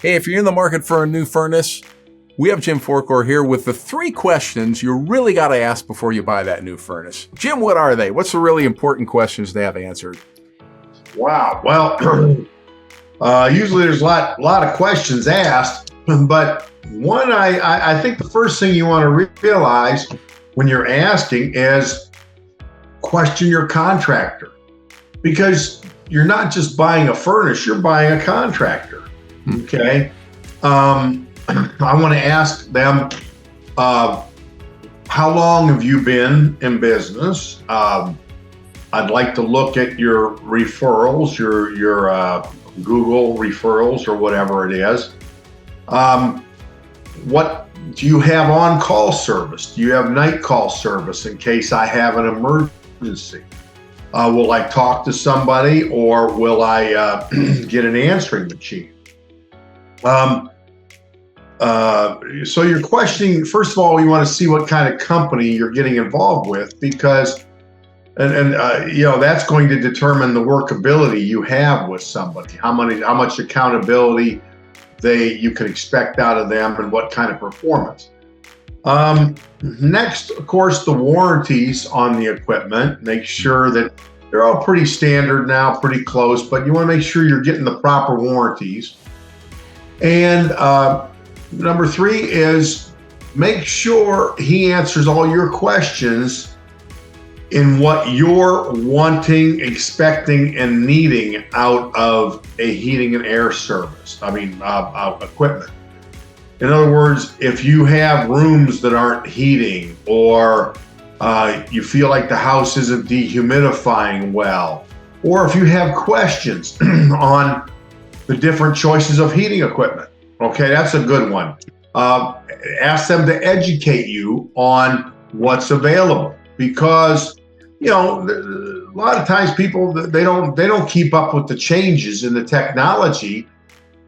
Hey, if you're in the market for a new furnace, we have Jim Forquer here with the 3 questions you really got to ask before you buy that new furnace. Jim, what are they? What's the really important questions to have answered? Wow. Well, usually there's a lot of questions asked, but one, I think the first thing you want to realize when you're asking is question your contractor, because you're not just buying a furnace, you're buying a contractor. Okay. I want to ask them, how long have you been in business? I'd like to look at your referrals, your Google referrals or whatever it is. What do you have on-call service? Do you have night call service in case I have an emergency? Will I talk to somebody, or will I get an answering machine? So you're questioning, first of all, you want to see what kind of company you're getting involved with, because that's going to determine the workability you have with somebody, how much accountability you can expect out of them, and what kind of performance. Next, of course, the warranties on the equipment. Make sure that they're all pretty standard now, pretty close, but you want to make sure you're getting the proper warranties. And number 3 is make sure he answers all your questions in what you're wanting, expecting, and needing out of a heating and air service. Equipment. In other words, if you have rooms that aren't heating, or you feel like the house isn't dehumidifying well, or if you have questions on the different choices of heating equipment. Okay, that's a good one. Ask them to educate you on what's available, because a lot of times people, they don't keep up with the changes in the technology,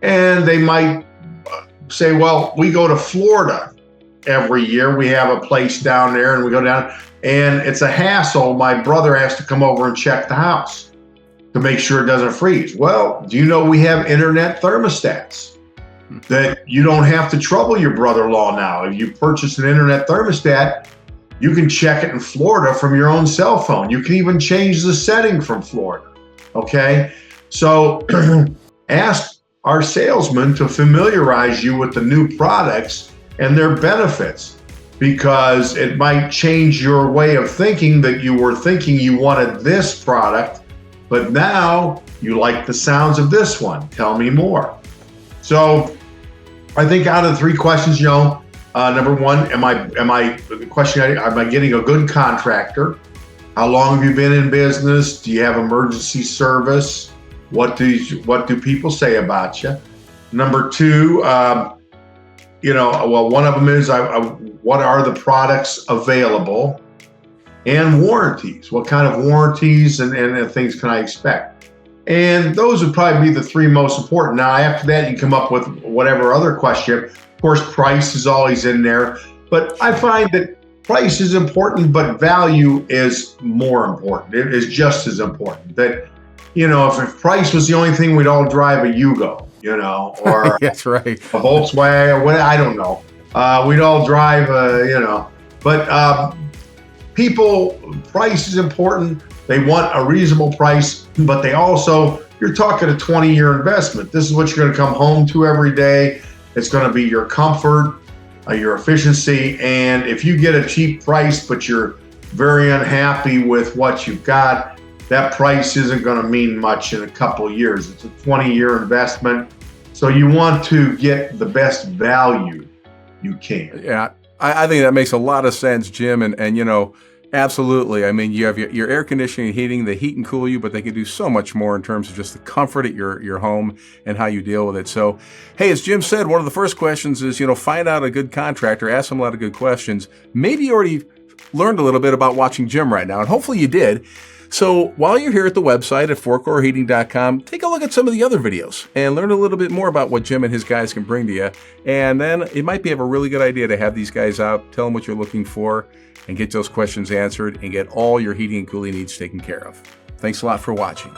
and they might say, well, we go to Florida every year. We have a place down there, and we go down, and it's a hassle. My brother has to come over and check the house to make sure it doesn't freeze. Well, do you know we have internet thermostats that you don't have to trouble your brother-in-law now? If you purchase an internet thermostat, you can check it in Florida from your own cell phone. You can even change the setting from Florida. Okay? So ask our salesman to familiarize you with the new products and their benefits, because it might change your way of thinking, that you were thinking you wanted this product, but now you like the sounds of this one. Tell me more. So I think out of the 3 questions, number 1, am I getting a good contractor? How long have you been in business? Do you have emergency service? What do people say about you? Number 2, one of them is what are the products available? And warranties. What kind of warranties and things can I expect? And those would probably be the 3 most important. Now, after that, you come up with whatever other question. Of course, price is always in there. But I find that price is important, but value is more important. It is just as important. That, if price was the only thing, we'd all drive a Yugo, or That's right. a Volkswagen, or I don't know. We'd all drive, But price is important. They want a reasonable price, but you're talking a 20-year investment. This is what you're going to come home to every day. It's going to be your comfort, your efficiency. And if you get a cheap price, but you're very unhappy with what you've got, that price isn't going to mean much in a couple of years. It's a 20-year investment. So you want to get the best value you can. Yeah, I think that makes a lot of sense, Jim. And absolutely. I mean, you have your air conditioning and heating, they heat and cool you, but they can do so much more in terms of just the comfort at your home and how you deal with it. So, hey, as Jim said, one of the first questions is, find out a good contractor, ask them a lot of good questions. Maybe you already learned a little bit about watching Jim right now, and hopefully you did. So while you're here at the website at forquerheating.com, take a look at some of the other videos and learn a little bit more about what Jim and his guys can bring to you. And then it might be a really good idea to have these guys out, tell them what you're looking for, and get those questions answered and get all your heating and cooling needs taken care of. Thanks a lot for watching.